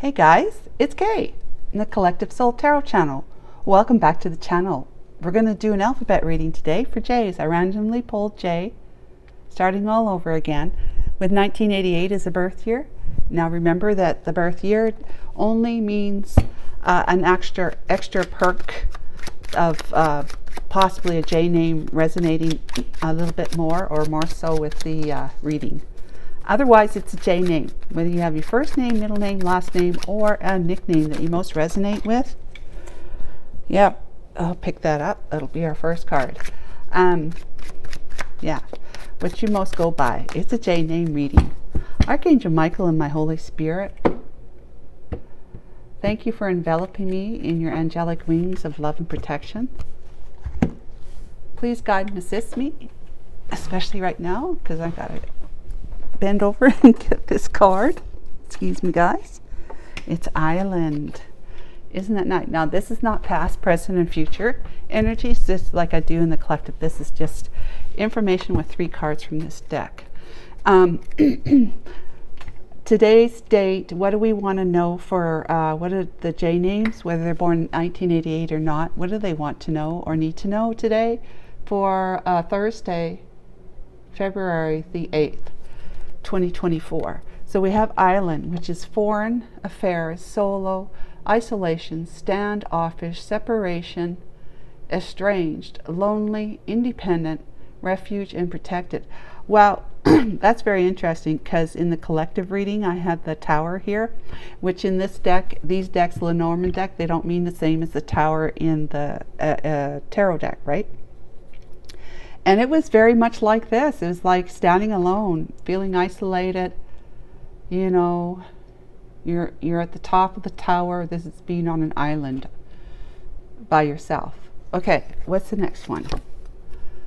Hey guys, it's Kay in the Collective Soul Tarot channel. Welcome back to the channel. We're going to do an alphabet reading today for J's. I randomly pulled J, starting all over again, with 1988 as a birth year. Now remember that the birth year only means an extra perk of possibly a J name resonating a little bit more or more so with the reading. Otherwise, it's a J name, whether you have your first name, middle name, last name, or a nickname that you most resonate with. Yep, I'll pick that up. That'll be our first card. Yeah, what you most go by. It's a J name reading. Archangel Michael and my Holy Spirit, thank you for enveloping me in your angelic wings of love and protection. Please guide and assist me, especially right now, because I got it. Bend over and get this card. Excuse me, guys. It's Island. Isn't that nice? Now, this is not past, present, and future energies. This, like I do in the collective, this is just information with 3 cards from this deck. Today's date, what do we want to know for, what are the J names, whether they're born in 1988 or not? What do they want to know or need to know today for Thursday, February the 8th? 2024. So we have Island, which is foreign affairs, solo, isolation, standoffish, separation, estranged, lonely, independent, refuge, and protected. Well, that's very interesting because in the collective reading I had the Tower here, which in this deck, these decks, the Lenormand deck, they don't mean the same as the Tower in the tarot deck, right? And it was very much like this. It was like standing alone, feeling isolated. You know, you're at the top of the tower. This is being on an island by yourself. Okay, what's the next one?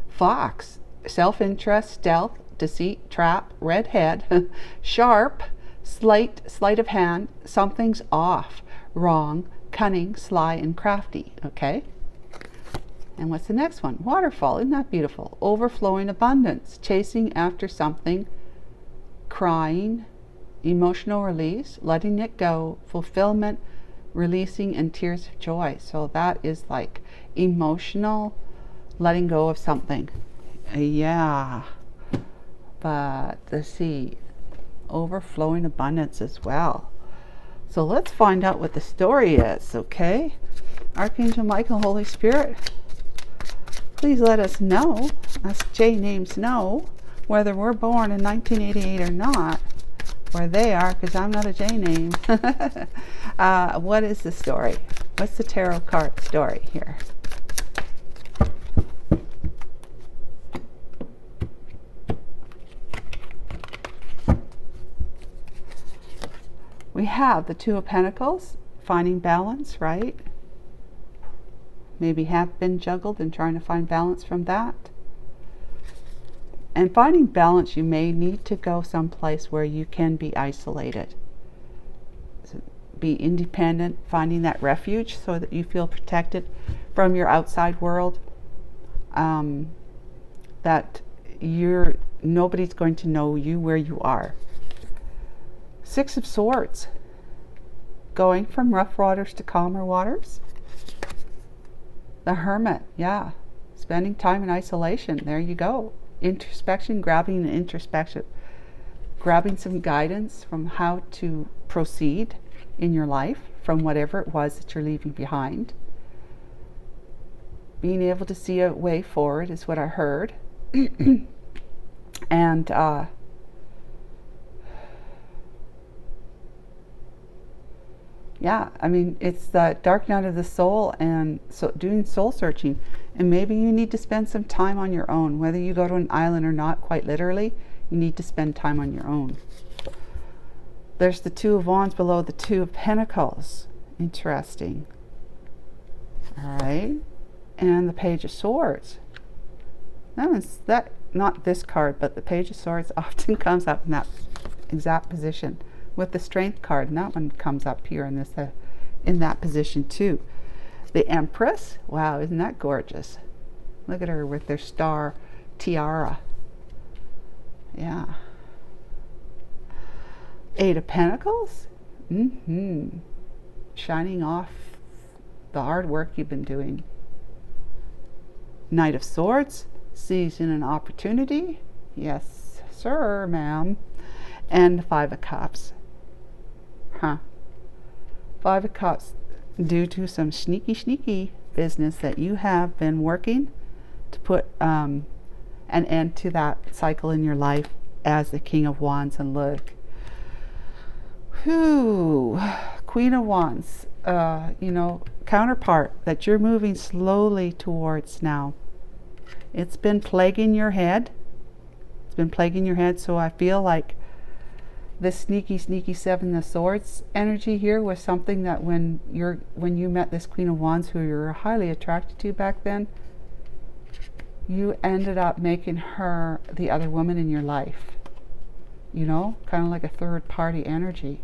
Fox, self-interest, stealth, deceit, trap, red head, sharp, sleight of hand, something's off, wrong, cunning, sly, and crafty. Okay. And what's the next one? Waterfall. Isn't that beautiful? Overflowing abundance, chasing after something, crying, emotional release, letting it go, fulfillment, releasing, and tears of joy. So that is like emotional letting go of something. Yeah. But let's see. Overflowing abundance as well. So let's find out what the story is, okay? Archangel Michael, Holy Spirit, please let us know, us J names know, whether we're born in 1988 or not, where they are, because I'm not a J name. What is the story? What's the tarot card story here? We have the Two of Pentacles, finding balance, right? Maybe have been juggled and trying to find balance from that. And finding balance, you may need to go someplace where you can be isolated. So be independent, finding that refuge so that you feel protected from your outside world. That nobody's going to know you where you are. 6 of Swords, going from rough waters to calmer waters. The Hermit, yeah, spending time in isolation. There you go. Introspection, grabbing some guidance from how to proceed in your life from whatever it was that you're leaving behind. Being able to see a way forward is what I heard. And yeah, I mean, it's the dark night of the soul, and so doing soul searching. And maybe you need to spend some time on your own. Whether you go to an island or not, quite literally, you need to spend time on your own. There's the Two of Wands below the Two of Pentacles. Interesting. All right. And the Page of Swords. Not this card, but the Page of Swords often comes up in that exact position, with the Strength card, and that one comes up here in this in that position too. The Empress, wow, isn't that gorgeous? Look at her with their star tiara. Yeah. 8 of Pentacles, Shining off the hard work you've been doing. Knight of Swords, seizing an opportunity. Yes, sir, ma'am. And the Five of Cups. Five of Cups, due to some sneaky business that you have been working to put an end to that cycle in your life as the King of Wands. And look, Queen of Wands, counterpart that you're moving slowly towards now. It's been plaguing your head. So I feel like this sneaky Seven of Swords energy here was something that when you met this Queen of Wands, who you were highly attracted to back then, you ended up making her the other woman in your life. Kind of like a third party energy.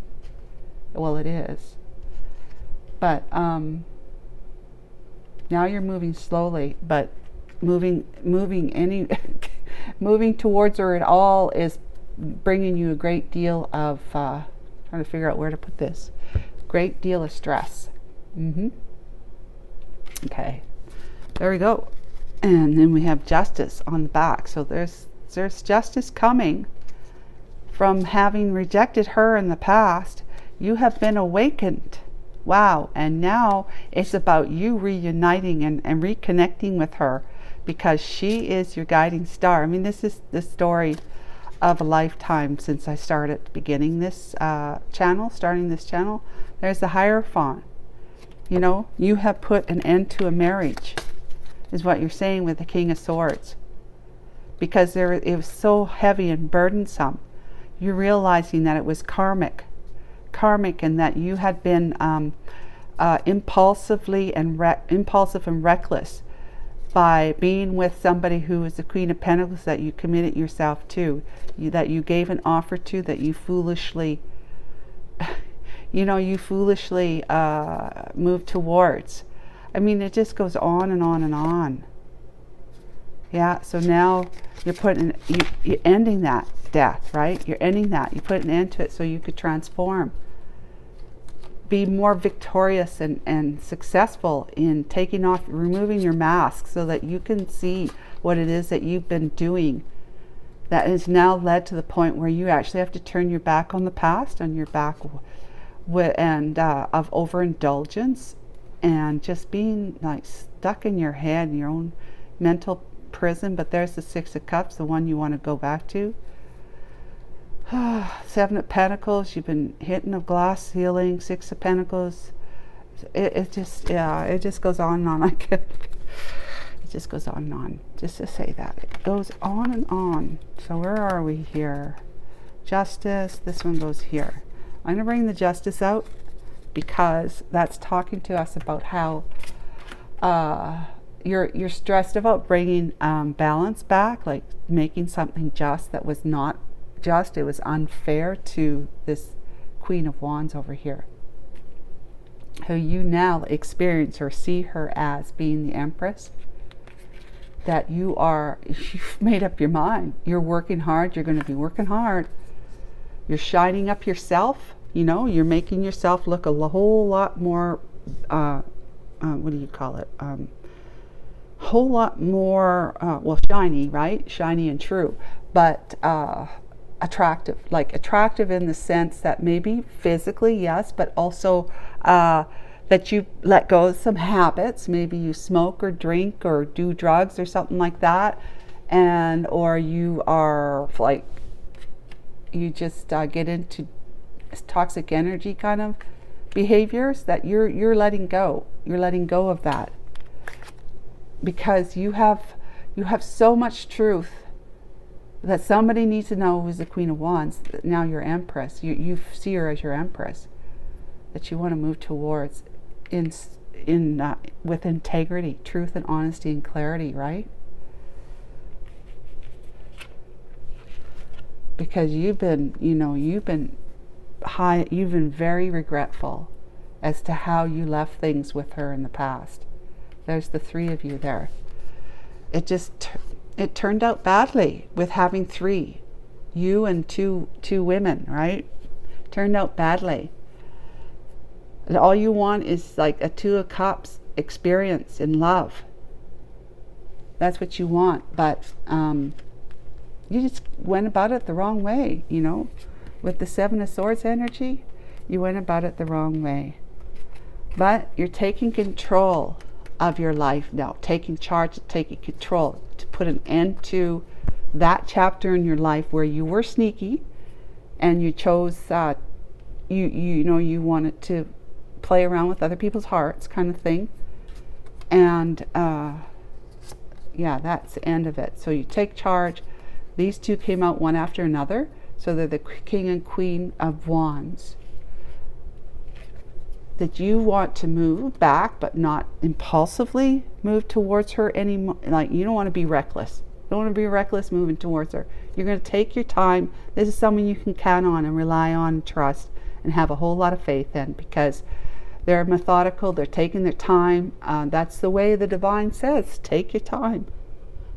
Well, it is. But now you're moving slowly, but moving towards her at all is bringing you a great deal of trying to figure out where to put this. Great deal of stress. Okay, there we go. And then we have Justice on the back. So there's justice coming from having rejected her in the past. You have been awakened. Wow. And now it's about you reuniting and reconnecting with her, because she is your guiding star. I mean, this is the story of a lifetime since I started starting this channel. There's the Hierophant. You have put an end to a marriage, is what you're saying with the King of Swords, because it was so heavy and burdensome. You're realizing that it was karmic, and that you had been impulsive and reckless by being with somebody who was the Queen of Pentacles that you committed yourself to, that you gave an offer to, that you foolishly moved towards. I mean, it just goes on and on and on. Yeah, so now you're ending that death, right? You're ending that. You put an end to it so you could transform. Be more victorious and successful in removing your mask, so that you can see what it is that you've been doing that has now led to the point where you actually have to turn your back on the past, on your back of overindulgence, and just being like stuck in your head, in your own mental prison. But there's the Six of Cups, the one you want to go back to. Seven of Pentacles, you've been hitting a glass ceiling. Six of Pentacles, it just goes on and on. It just goes on and on, just to say that it goes on and on. So where are we here? Justice, this one goes here. I'm going to bring the Justice out, because that's talking to us about how you're stressed about bringing balance back, like making something just that was not just. It was unfair to this Queen of Wands over here, who you now experience or see her as being the Empress. That you've made up your mind. You're working hard. You're going to be working hard. You're shining up yourself. You're making yourself look a whole lot more, what do you call it? Whole lot more, shiny, right? Shiny and true, but attractive. Like attractive in the sense that maybe physically, yes, but also that you let go of some habits. Maybe you smoke or drink or do drugs or something like that, or you are like, you just get into toxic energy kind of behaviors, that you're letting go. You're letting go of that, because you have so much truth that somebody needs to know, who's the Queen of Wands. Now you're Empress. You see her as your Empress, that you want to move towards with integrity, truth and honesty and clarity, right? Because you've been very regretful as to how you left things with her in the past. There's the three of you there. It turned out badly with having three, you and two women, right? Turned out badly. And all you want is like a Two of Cups experience in love. That's what you want, but you just went about it the wrong way, you know. With the Seven of Swords energy, you went about it the wrong way. But you're taking control of your life now, taking charge, taking control to put an end to that chapter in your life where you were sneaky and you chose you know, you wanted to play around with other people's hearts, kind of thing. And yeah, that's the end of it. So you take charge. These two came out one after another, so they're the King and Queen of Wands. That you want to move back, but not impulsively move towards her anymore. Like, you don't want to be reckless. You don't want to be reckless moving towards her. You're going to take your time. This is someone you can count on and rely on and trust and have a whole lot of faith in, because they're methodical. They're taking their time. That's the way the divine says. Take your time.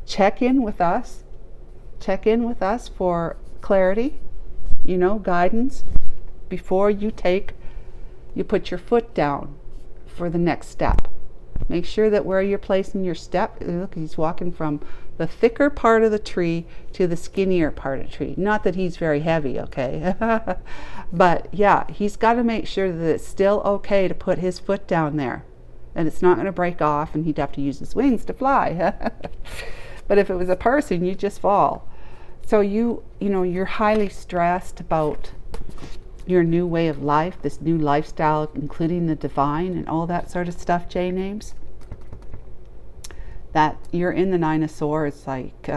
Check in with us. Check in with us for clarity, you know, guidance before you put your foot down for the next step. Make sure that where you're placing your step, look, he's walking from the thicker part of the tree to the skinnier part of the tree. Not that he's very heavy, okay? But yeah, he's got to make sure that it's still okay to put his foot down there. And it's not going to break off and he'd have to use his wings to fly. But if it was a person, you'd just fall. So you know, you're highly stressed about your new way of life, this new lifestyle, including the divine and all that sort of stuff, J names. That you're in the Nine of Swords, like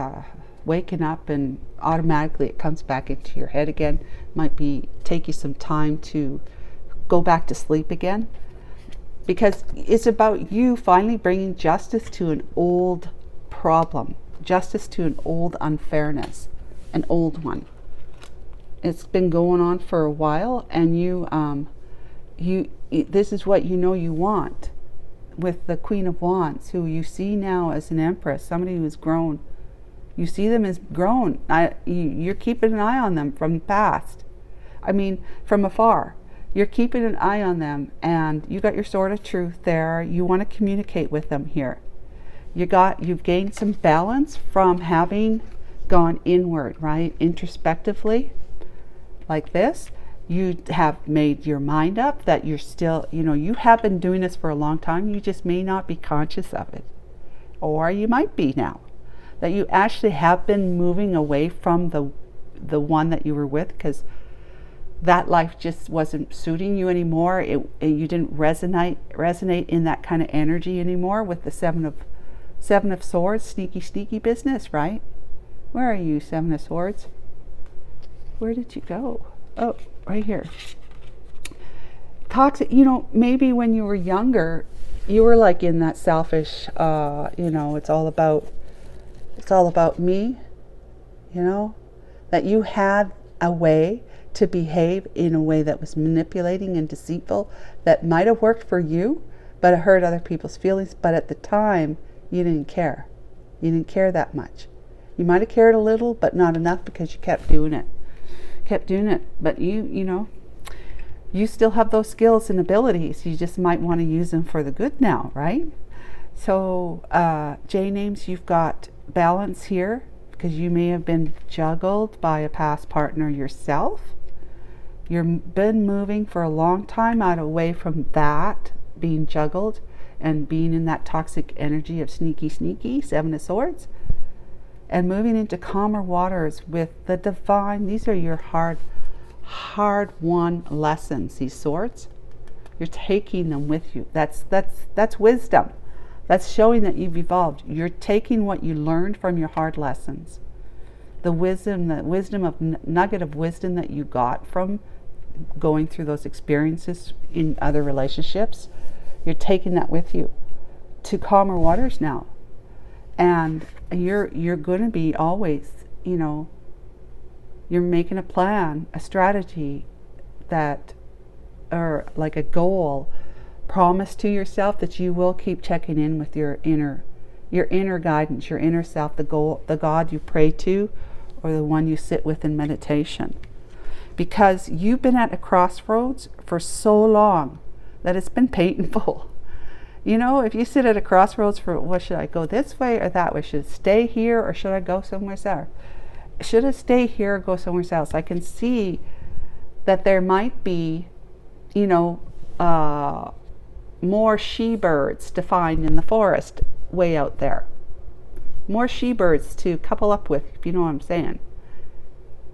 waking up and automatically it comes back into your head again. Might be take you some time to go back to sleep again, because it's about you finally bringing justice to an old problem, justice to an old unfairness, an old one. It's been going on for a while, and this is what you know you want with the Queen of Wands, who you see now as an empress, somebody who has grown. You see them as grown. You're keeping an eye on them from the past. I mean, from afar. You're keeping an eye on them, and you got your sword of truth there. You want to communicate with them here. You've gained some balance from having gone inward, right? Introspectively, like this. You have made your mind up that you're still, you know, you have been doing this for a long time. You just may not be conscious of it. Or you might be now. That you actually have been moving away from the one that you were with, because that life just wasn't suiting you anymore. You didn't resonate in that kind of energy anymore with the Seven of Swords, sneaky business, right? Where are you, Seven of Swords? Where did you go? Oh, right here. Toxic, you know, maybe when you were younger, you were like in that selfish, you know, it's all about me, you know, that you had a way to behave in a way that was manipulating and deceitful, that might have worked for you, but it hurt other people's feelings. But at the time, you didn't care. You didn't care that much. You might have cared a little, but not enough, because you kept doing it. But you know, you still have those skills and abilities. You just might want to use them for the good now, right? So J names, you've got balance here, because you may have been juggled by a past partner yourself. You've been moving for a long time away from that, being juggled and being in that toxic energy of sneaky, Seven of Swords, and moving into calmer waters with the divine. These are your hard won lessons, these swords. You're taking them with you. That's wisdom. That's showing that you've evolved. You're taking what you learned from your hard lessons, the nugget of wisdom that you got from going through those experiences in other relationships. You're taking that with you to calmer waters now. And you're going to be always, you know, you're making a plan, a strategy that, or like a goal, promise to yourself that you will keep checking in with your inner guidance, your inner self, the God you pray to, or the one you sit with in meditation. Because you've been at a crossroads for so long that it's been painful. You know, if you sit at a crossroads for, well, should I go this way or that way? Should I stay here or should I go somewhere else? Should I stay here or go somewhere else? I can see that there might be, you know, more she-birds to find in the forest way out there. More she-birds to couple up with, if you know what I'm saying.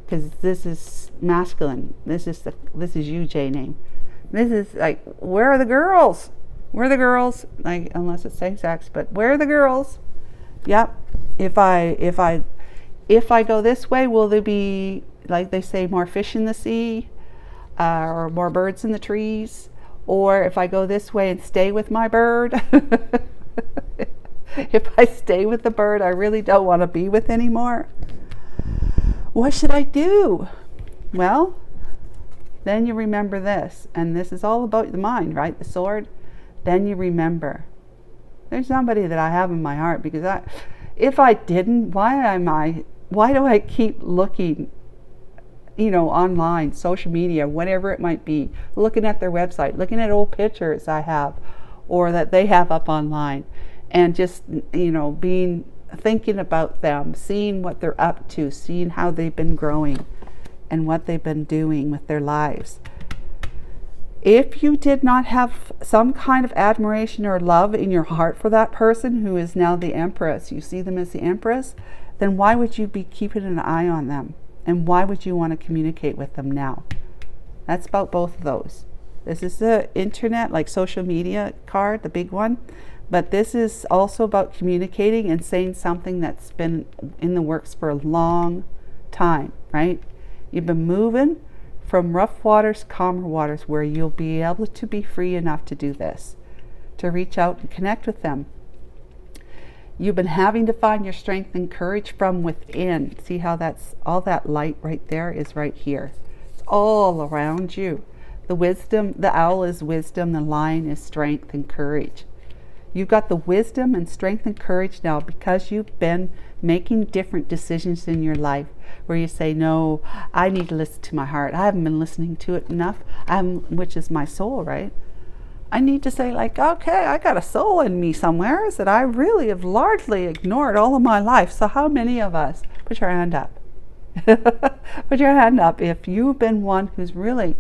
Because this is masculine. This is you, J name. This is like, where are the girls? Where are the girls? Like, unless it's same sex, but where are the girls? Yep. If I go this way, will there be, like they say, more fish in the sea, or more birds in the trees? Or if I go this way and stay with my bird, if I stay with the bird I really don't want to be with anymore, what should I do? Well, then you remember this, and this is all about the mind, right? The sword. Then you remember, there's somebody that I have in my heart, because if I didn't, why do I keep looking, you know, online, social media, whatever it might be, looking at their website, looking at old pictures I have or that they have up online, and just, you know, thinking about them, seeing what they're up to, seeing how they've been growing and what they've been doing with their lives. If you did not have some kind of admiration or love in your heart for that person who is now the Empress, you see them as the Empress, then why would you be keeping an eye on them? And why would you want to communicate with them now? That's about both of those. This is the internet, like social media card, the big one. But this is also about communicating and saying something that's been in the works for a long time, right? You've been moving from rough waters, calmer waters, where you'll be able to be free enough to do this, to reach out and connect with them. You've been having to find your strength and courage from within. See how that's all that light right there is right here. It's all around you. The wisdom, the owl is wisdom, the lion is strength and courage. You've got the wisdom and strength and courage now because you've been making different decisions in your life where you say, no, I need to listen to my heart. I haven't been listening to it enough, which is my soul, right? I need to say, like, okay, I got a soul in me somewhere that I really have largely ignored all of my life. So how many of us, put your hand up. Put your hand up if you've been one who's really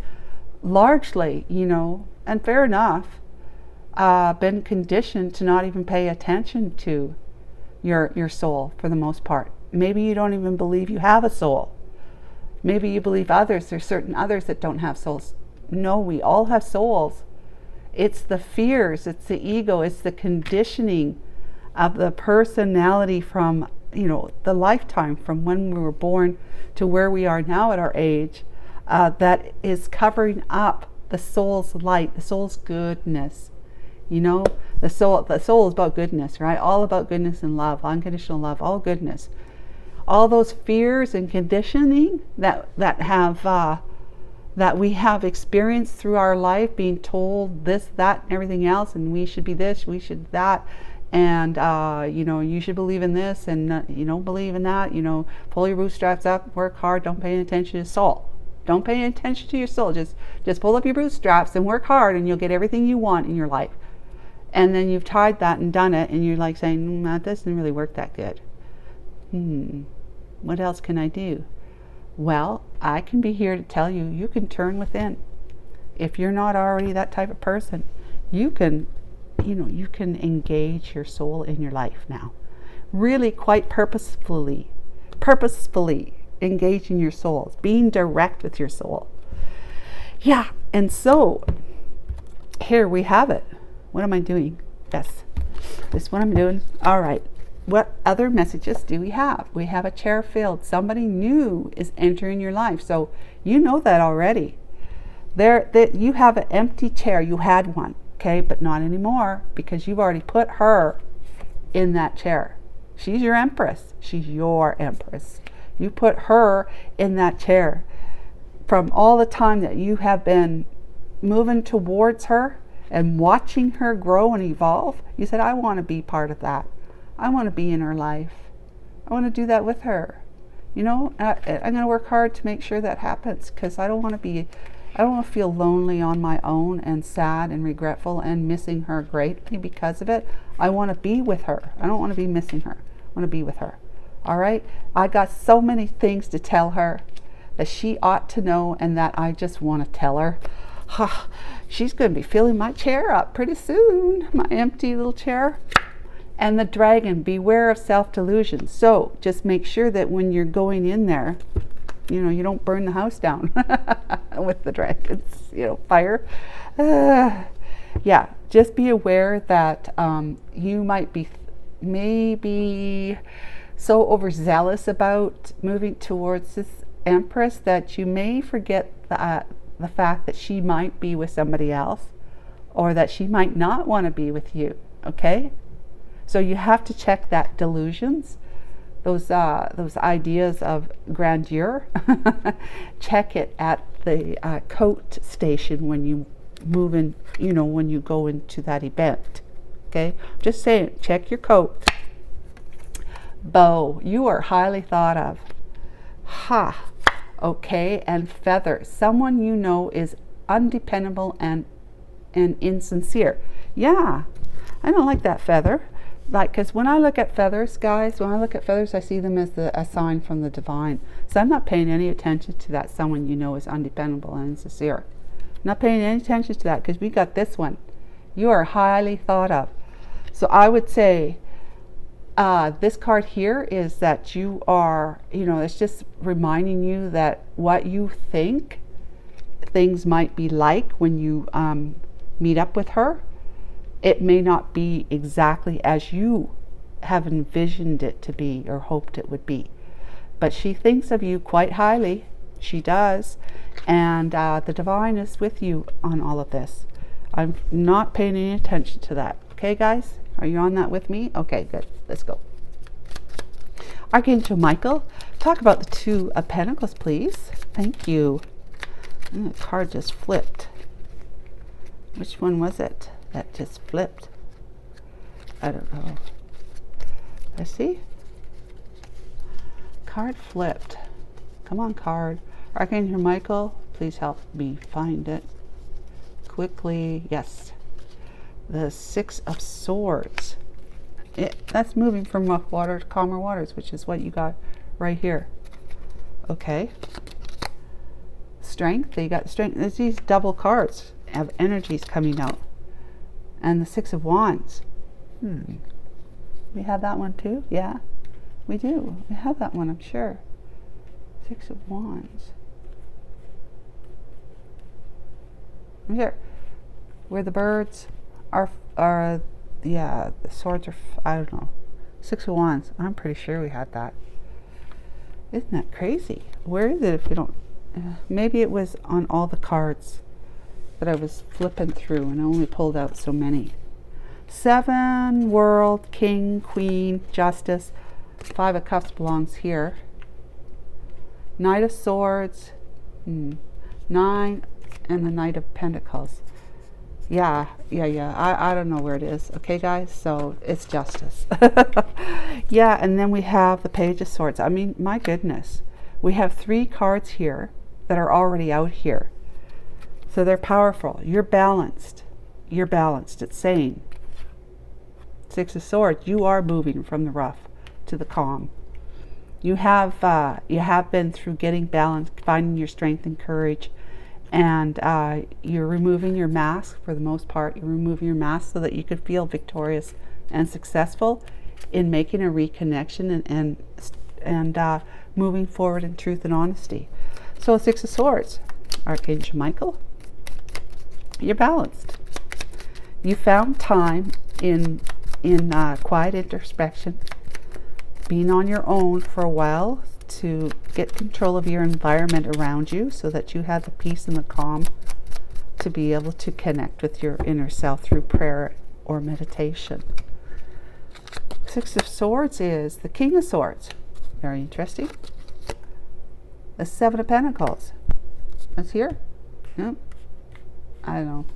largely, you know, and fair enough, been conditioned to not even pay attention to your soul for the most part. Maybe you don't even believe you have a soul. Maybe you believe there's certain others that don't have souls. No, we all have souls. It's the fears, it's the ego, it's the conditioning of the personality from, you know, the lifetime from when we were born to where we are now at our age, that is covering up the soul's light, the soul's goodness. You know, the soul is about goodness, right? All about goodness and love, unconditional love, all goodness. All those fears and conditioning that we have experienced through our life, being told this, that, and everything else, and we should be this, we should that, and you know, you should believe in this, and you don't believe in that. You know, pull your bootstraps up, work hard, don't pay any attention to your soul. Don't pay any attention to your soul. Just pull up your bootstraps and work hard, and you'll get everything you want in your life. And then you've tried that and done it, and you're like saying, that doesn't really work that good. What else can I do? Well, I can be here to tell you, you can turn within. If you're not already that type of person, you can engage your soul in your life now. Really quite purposefully engaging your soul, being direct with your soul. Yeah, and so here we have it. What am I doing? Yes, this is what I'm doing. All right. What other messages do we have? We have a chair filled. Somebody new is entering your life. So you know that already. That you have an empty chair. You had one, okay, but not anymore because you've already put her in that chair. She's your empress. She's your empress. You put her in that chair. From all the time that you have been moving towards her and watching her grow and evolve, you said, I want to be part of that. I want to be in her life. I want to do that with her. You know, I'm going to work hard to make sure that happens because I don't want to be I don't want to feel lonely on my own and sad and regretful and missing her greatly because of it. I want to be with her. I don't want to be missing her. I want to be with her. All right? I got so many things to tell her that she ought to know and that I just want to tell her. She's going to be filling my chair up pretty soon, my empty little chair. And the dragon, beware of self-delusion. So just make sure that when you're going in there, you know, you don't burn the house down with the dragons, you know, fire. Yeah, just be aware that you might be maybe so overzealous about moving towards this Empress that you may forget the fact that she might be with somebody else, or that she might not want to be with you. Okay, so you have to check that delusions, those ideas of grandeur. Check it at the coat station when you move in, you know, when you go into that event. Okay, just saying, check your coat. Bow, you are highly thought of. Ha. Okay, and feather, someone you know is undependable and insincere. Yeah, I don't like that feather. Like, because when I look at feathers, guys, when I look at feathers, I see them as a sign from the divine. So I'm not paying any attention to that someone you know is undependable and insincere. I'm not paying any attention to that, because we got this one. You are highly thought of. So I would say this card here is that you are, you know, it's just reminding you that what you think things might be like when you meet up with her, it may not be exactly as you have envisioned it to be or hoped it would be. But she thinks of you quite highly. She does. And the divine is with you on all of this. I'm not paying any attention to that. Okay, guys? Are you on that with me? Okay, good. Let's go. Archangel Michael, talk about the Two of Pentacles, please. Thank you. And the card just flipped. Which one was it that just flipped? I don't know. Let's see. Card flipped. Come on, card. Archangel Michael, please help me find it quickly. Yes. The Six of Swords. That's moving from rough water to calmer waters, which is what you got right here. Okay. Strength. You got strength. There's these double cards of energies coming out. And the Six of Wands. We have that one too? Yeah, we do. We have that one, I'm sure. Six of Wands. Here. Where the birds are yeah, the swords are, I don't know. Six of Wands. I'm pretty sure we had that. Isn't that crazy? Where is it if we don't? Maybe it was on all the cards that I was flipping through and I only pulled out so many. Seven, World, King, Queen, Justice. Five of Cups belongs here. Knight of Swords. 9, and the Knight of Pentacles. Yeah. I don't know where it is. Okay, guys? So it's Justice. Yeah, and then we have the Page of Swords. I mean, my goodness. We have 3 cards here that are already out here. So they're powerful. You're balanced. You're balanced. It's saying. Six of Swords. You are moving from the rough to the calm. You have been through getting balanced, finding your strength and courage. And you're removing your mask for the most part. You're removing your mask so that you could feel victorious and successful in making a reconnection and moving forward in truth and honesty. So Six of Swords, Archangel Michael, you're balanced. You found time in quiet introspection, being on your own for a while, to get control of your environment around you so that you have the peace and the calm to be able to connect with your inner self through prayer or meditation. Six of Swords is the King of Swords. Very interesting. The Seven of Pentacles. That's here? No? I don't know.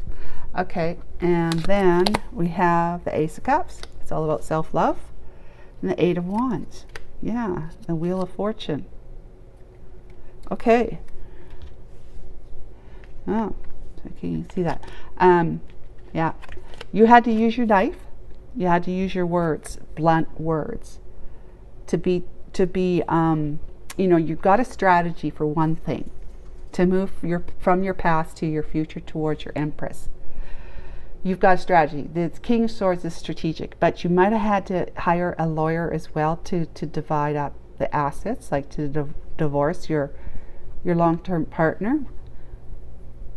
Okay, and then we have the Ace of Cups. It's all about self-love. And the Eight of Wands. Yeah, the Wheel of Fortune. Okay. Oh, okay, you can see that. Yeah, you had to use your knife. You had to use your words, blunt words, to be. You've got a strategy for one thing, to move from your past to your future towards your Empress. You've got a strategy. The King of Swords is strategic, but you might have had to hire a lawyer as well to divide up the assets, like to divorce your long-term partner,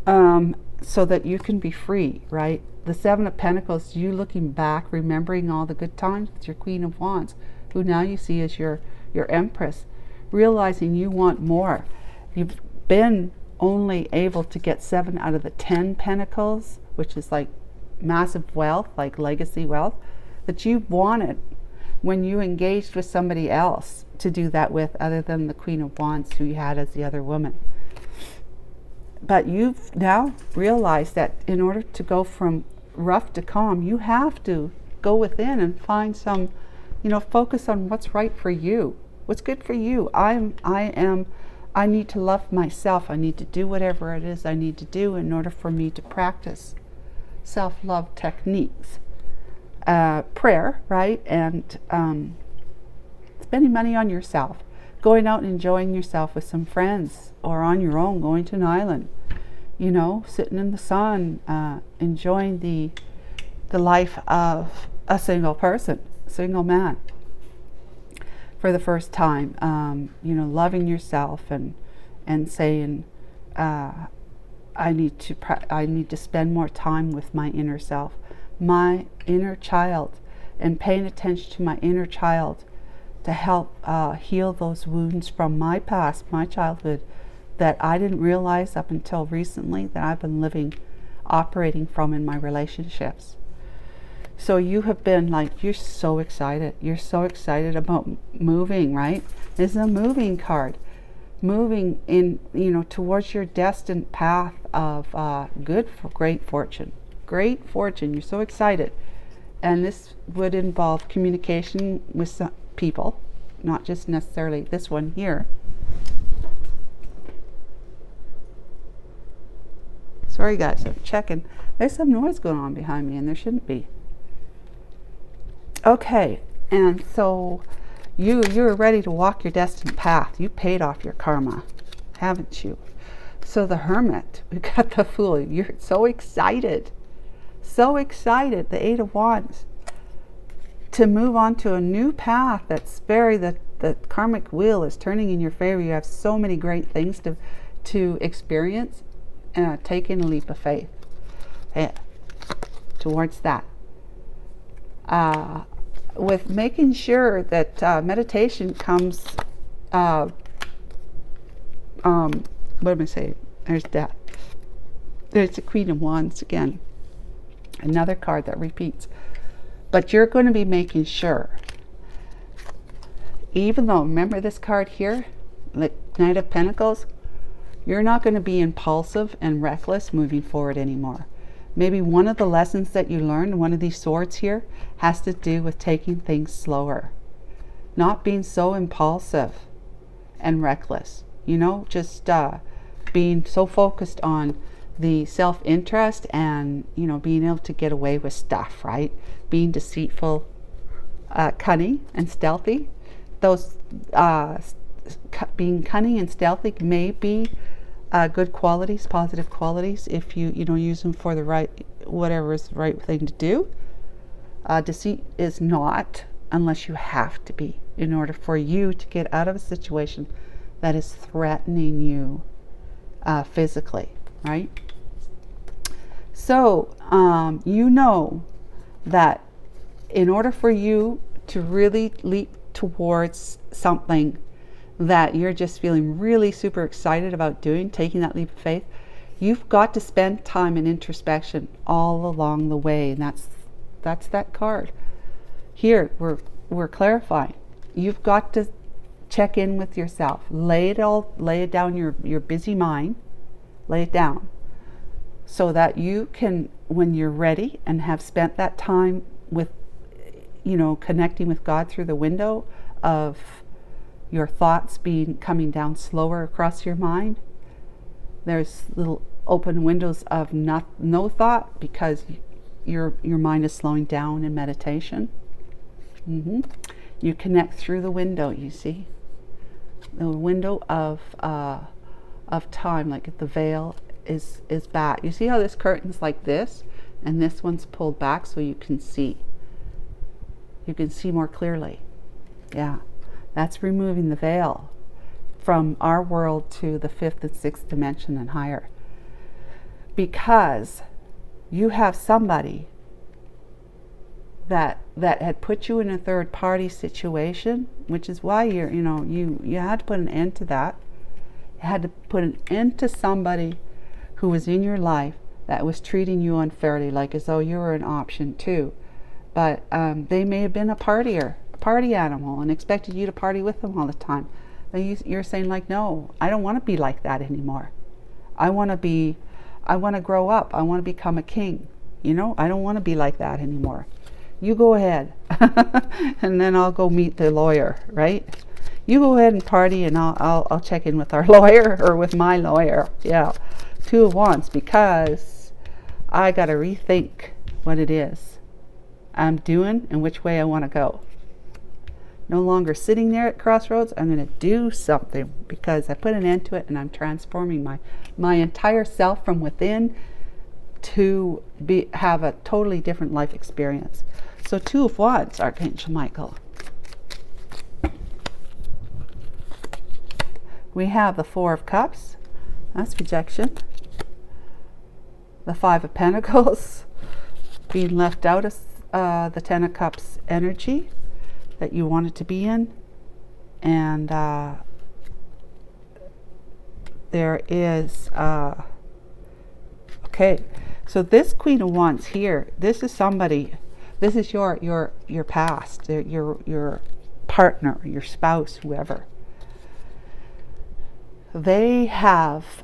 so that you can be free, right? The Seven of Pentacles, you looking back, remembering all the good times with your Queen of Wands, who now you see as your Empress, realizing you want more. You've been only able to get 7 out of the 10 Pentacles, which is like massive wealth, like legacy wealth, that you wanted when you engaged with somebody else to do that with, other than the Queen of Wands, who you had as the other woman. But you've now realized that in order to go from rough to calm, you have to go within and find some, focus on what's right for you, what's good for you. I need to love myself. I need to do whatever it is I need to do in order for me to practice self-love techniques, prayer, right? And spending money on yourself, going out and enjoying yourself with some friends, or on your own, going to an island, sitting in the sun, enjoying the life of a single person, single man, for the first time. Loving yourself and saying, I need to spend more time with my inner self, my inner child, and paying attention to my inner child to help heal those wounds from my past, my childhood, that I didn't realize up until recently that I've been operating from in my relationships. So you have been you're so excited. You're so excited about moving, right? This is a moving card. Moving in, towards your destined path of great fortune. Great fortune. You're so excited. And this would involve communication with some people, not just necessarily this one here. Sorry guys, I'm checking. There's some noise going on behind me, and there shouldn't be. Okay, and so you're ready to walk your destined path. You paid off your karma, haven't you? So the Hermit, we got the Fool. You're so excited. So excited, the Eight of Wands, to move on to a new path that's the karmic wheel is turning in your favor. You have so many great things to experience. Taking a leap of faith towards that. With making sure that meditation comes, what am I saying? There's Death. There's the Queen of Wands again. Another card that repeats. But you're going to be making sure, even though, remember this card here, the Knight of Pentacles, you're not going to be impulsive and reckless moving forward anymore. Maybe one of the lessons that you learned, one of these swords here, has to do with taking things slower. Not being so impulsive and reckless. Just being so focused on the self-interest and, being able to get away with stuff, right? Being deceitful, cunning and stealthy. Those being cunning and stealthy may be good qualities, positive qualities, if you use them for whatever is the right thing to do. Deceit is not, unless you have to be, in order for you to get out of a situation that is threatening you physically, right? So that in order for you to really leap towards something that you're just feeling really super excited about doing, taking that leap of faith, you've got to spend time in introspection all along the way. And that's that card. Here, we're clarifying. You've got to check in with yourself. Lay it down, your busy mind, lay it down, so that you can, when you're ready and have spent that time with, connecting with God through the window of your thoughts coming down slower across your mind. There's little open windows of no thought, because your mind is slowing down in meditation. You connect through the window, you see, the window of time, like the veil is back. You see how this curtain's like this, and this one's pulled back so you can see. You can see more clearly. Yeah, that's removing the veil from our world to the 5th and 6th dimension and higher. Because you have somebody that had put you in a third party situation, which is why you had to put an end to that. You had to put an end to somebody who was in your life that was treating you unfairly, like as though you were an option too. But they may have been a party animal, and expected you to party with them all the time. And you're saying like, no, I don't want to be like that anymore. I want to grow up. I want to become a king. I don't want to be like that anymore. You go ahead. And then I'll go meet the lawyer, right? You go ahead and party, and I'll check in with our lawyer, or with my lawyer. Yeah, 2 of Wands, because I got to rethink what it is I'm doing and which way I want to go. No longer sitting there at crossroads. I'm going to do something, because I put an end to it, and I'm transforming my entire self from within to have a totally different life experience. So 2 of Wands, Archangel Michael. We have the 4 of Cups. That's rejection. The 5 of Pentacles, being left out of the 10 of Cups energy that you wanted to be in. And there is okay, so this Queen of Wands here, this is somebody, this is your past, your partner, your spouse, whoever. They have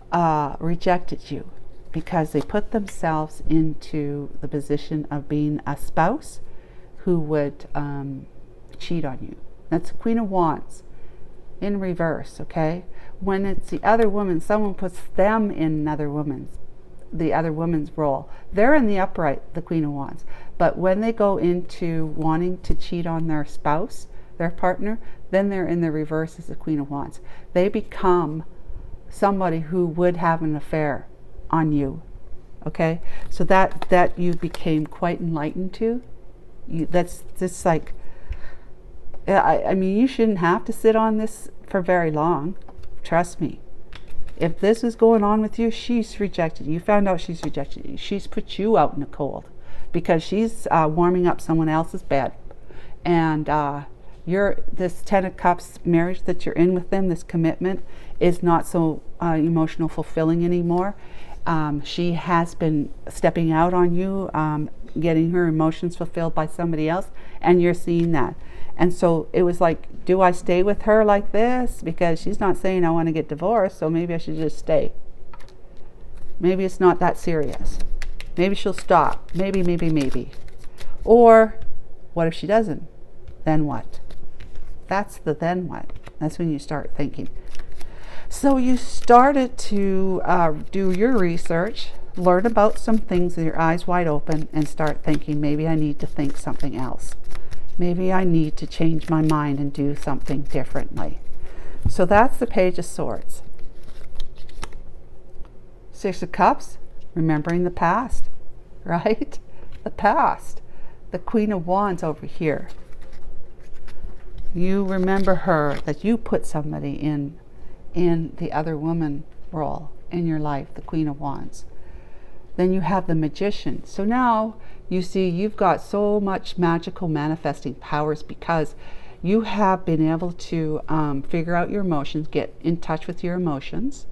rejected you because they put themselves into the position of being a spouse who would cheat on you. That's Queen of Wands in reverse, okay? When it's the other woman, someone puts them in the other woman's role. They're in the upright, the Queen of Wands. But when they go into wanting to cheat on their spouse, their partner, then they're in the reverse as the Queen of Wands. They become somebody who would have an affair on you, okay? So that you became quite enlightened to. That's just like, I mean, you shouldn't have to sit on this for very long. Trust me. If this is going on with you, she's rejected you. You found out she's rejected you. She's put you out in the cold because she's warming up someone else's bed. And this 10 of Cups marriage that you're in with them, this commitment, is not so emotional fulfilling anymore. She has been stepping out on you, getting her emotions fulfilled by somebody else, and you're seeing that. And so it was like, do I stay with her like this? Because she's not saying I want to get divorced, so maybe I should just stay. Maybe it's not that serious. Maybe she'll stop. Maybe. Or what if she doesn't? Then what? That's the then what. That's when you start thinking. So you started to do your research, learn about some things with your eyes wide open, and start thinking, maybe I need to think something else. Maybe I need to change my mind and do something differently. So that's the Page of Swords. 6 of Cups, remembering the past, right? The past. The Queen of Wands over here. You remember her, that you put somebody in the other woman role in your life, the Queen of Wands. Then you have the Magician. So now you see you've got so much magical manifesting powers because you have been able to figure out your emotions, get in touch with your emotions,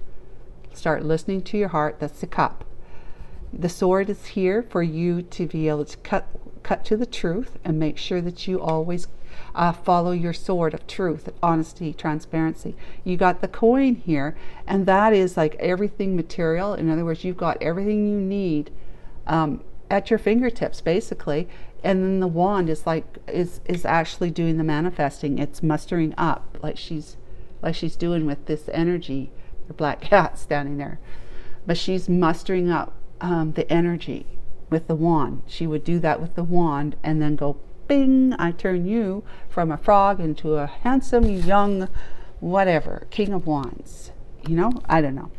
start listening to your heart. That's the Cup. The Sword is here for you to be able to cut to the truth and make sure that you always follow your sword of truth, honesty, transparency. You got the coin here, and that is like everything material. In other words, you've got everything you need at your fingertips, basically. And then the wand is actually doing the manifesting. It's mustering up, like she's doing with this energy. The black cat standing there. but she's mustering up the energy with the wand. She would do that with the wand and then go, bing, I turn you from a frog into a handsome young whatever, king of wands. You know, I don't know.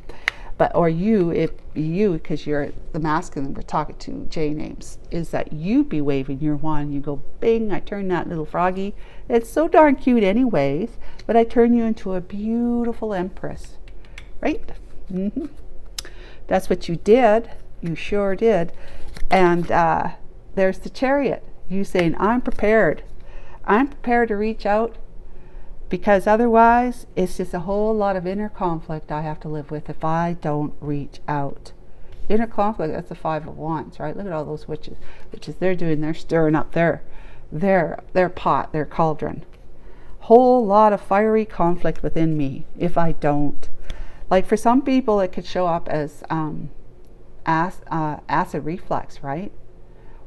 But, or you, if you, because you're the masculine, we're talking to J names, is that you be waving your wand. You go, bing, I turn that little froggy. It's so darn cute anyways, but I turn you into a beautiful empress, right? Mm-hmm. That's what you did. You sure did. And there's the Chariot. You saying, I'm prepared. I'm prepared to reach out, because otherwise it's just a whole lot of inner conflict I have to live with if I don't reach out. Inner conflict, that's the Five of Wands, right? Look at all those witches. They're stirring up their pot, their cauldron. Whole lot of fiery conflict within me if I don't. Like for some people it could show up as acid reflux, right?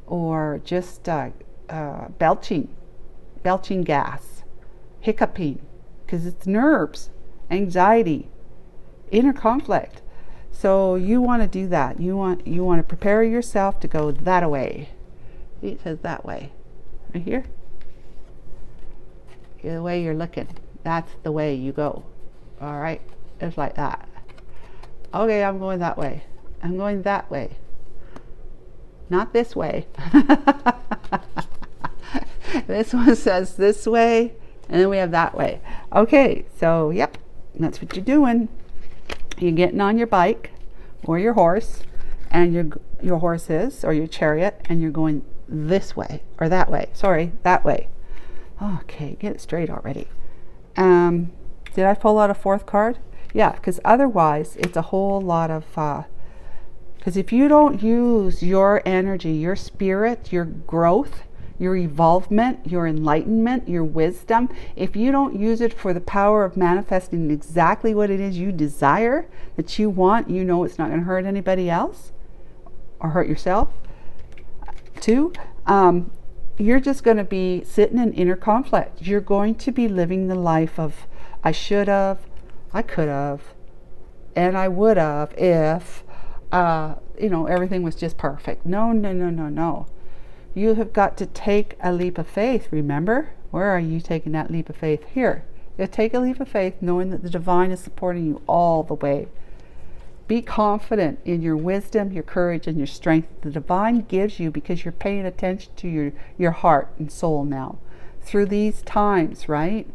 Or just belching gas, hiccuping, because it's nerves, anxiety, inner conflict. So you want to do that. You want to prepare yourself to go that way. It says that way, right here. The way you're looking, that's the way you go. All right, it's like that. Okay, I'm going that way. I'm going that way. Not this way. This one says this way, and then we have that way. Okay, so yep, that's what you're doing. You're getting on your bike or your horse, and your horse is, or your chariot, and you're going this way or that way. Sorry, that way. Okay, get it straight already. Did I pull out a fourth card? Yeah, because otherwise it's a whole lot of because if you don't use your energy, your spirit, your growth, your evolvement, your enlightenment, your wisdom, if you don't use it for the power of manifesting exactly what it is you desire, that you want, you know it's not going to hurt anybody else or hurt yourself too, you're just going to be sitting in inner conflict. You're going to be living the life of I should have, I could have, and I would have if everything was just perfect. No. You have got to take a leap of faith. Remember, where are you taking that leap of faith? Here. You take a leap of faith knowing that the divine is supporting you all the way. Be confident in your wisdom, your courage, and your strength the divine gives you, because you're paying attention to your heart and soul now through these times, right?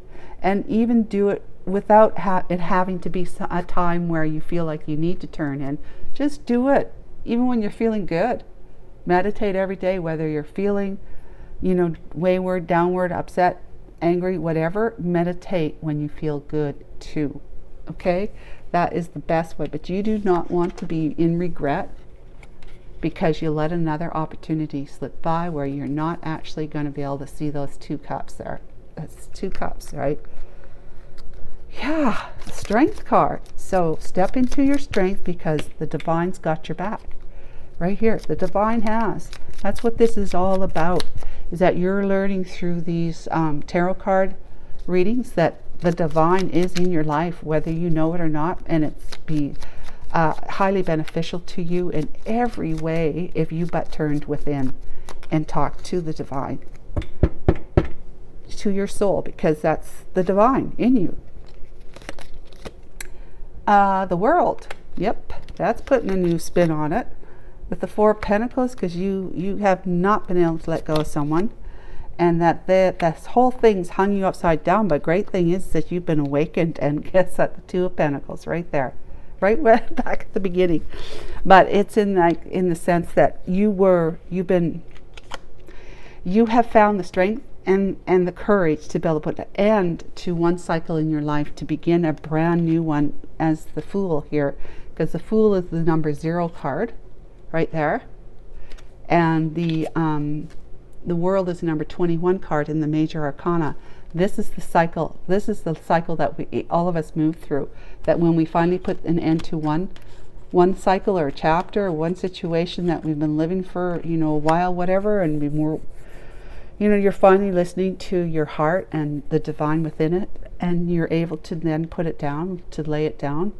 And even do it without it having to be a time where you feel like you need to turn in. Just do it, even when you're feeling good. Meditate every day, whether you're feeling, wayward, downward, upset, angry, whatever. Meditate when you feel good too. Okay? That is the best way. But you do not want to be in regret because you let another opportunity slip by where you're not actually going to be able to see those two cups there. That's two cups, right? Yeah, strength card. So step into your strength, because the divine's got your back. Right here, the divine has. That's what this is all about, is that you're learning through these tarot card readings that the divine is in your life, whether you know it or not, and it's highly beneficial to you in every way if you but turned within and talked to the divine, to your soul, because that's the divine in you. The World. Yep, that's putting a new spin on it with the Four of Pentacles, because you have not been able to let go of someone, and that this whole thing's hung you upside down. But great thing is that you've been awakened, and guess that the Two of Pentacles right there, right back at the beginning. But it's in the sense that you have found the strength and the courage to be able to put an end to one cycle in your life to begin a brand new one, as the Fool here, because the Fool is the number 0 card right there, and the World is the number 21 card in the major arcana. This is the cycle. This is the cycle that all of us move through, that when we finally put an end to one cycle or a chapter or one situation that we've been living for a while, whatever, and be more, you're finally listening to your heart and the divine within it, and you're able to then put it down, to lay it down.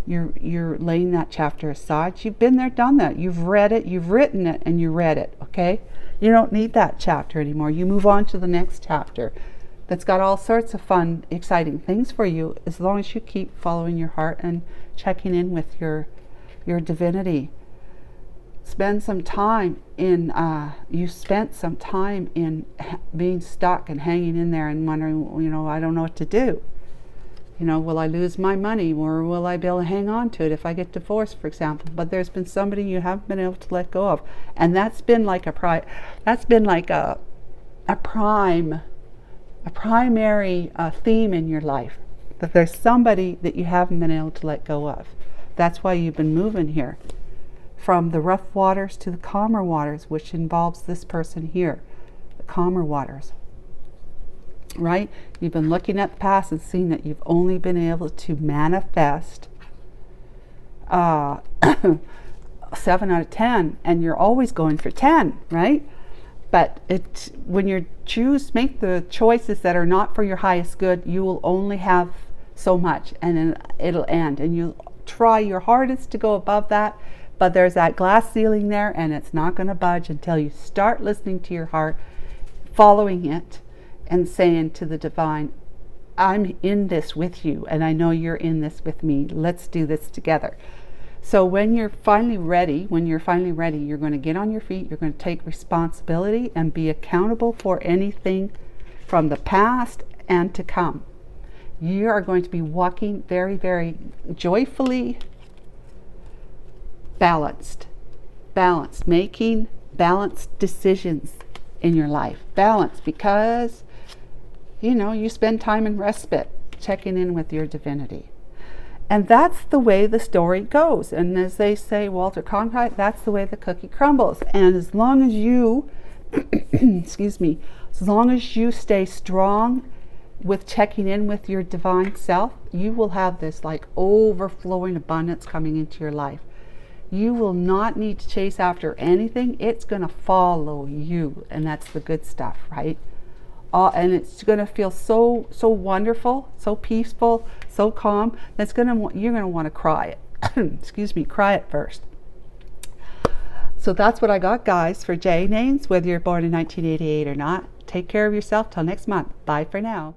You're laying that chapter aside. You've been there, done that. You've read it, you've written it, and you read it, okay? You don't need that chapter anymore. You move on to the next chapter that's got all sorts of fun, exciting things for you, as long as you keep following your heart and checking in with your divinity. Spend some time in, you spent some time in being stuck and hanging in there and wondering, I don't know what to do. Will I lose my money, or will I be able to hang on to it if I get divorced, for example? But there's been somebody you haven't been able to let go of, and that's been like a primary theme in your life. That there's somebody that you haven't been able to let go of. That's why you've been moving here, from the rough waters to the calmer waters, which involves this person here, the calmer waters. Right? You've been looking at the past and seeing that you've only been able to manifest 7 out of 10, and you're always going for 10, right? But when you make the choices that are not for your highest good, you will only have so much, and then it'll end. And you'll try your hardest to go above that, but there's that glass ceiling there, and it's not going to budge until you start listening to your heart, following it, and saying to the divine, I'm in this with you, and I know you're in this with me. Let's do this together. So when you're finally ready, you're going to get on your feet, you're going to take responsibility and be accountable for anything from the past and to come. You are going to be walking very, very joyfully balanced, making balanced decisions in your life. Balance, because you spend time in respite, checking in with your divinity. And that's the way the story goes. And as they say, Walter Cronkite, that's the way the cookie crumbles. And as long as you, as long as you stay strong with checking in with your divine self, you will have this like overflowing abundance coming into your life. You will not need to chase after anything. It's going to follow you. And that's the good stuff, right? And it's going to feel so wonderful, so peaceful, so calm. You're going to want to cry it. Cry it first. So that's what I got, guys, for J names, whether you're born in 1988 or not. Take care of yourself till next month. Bye for now.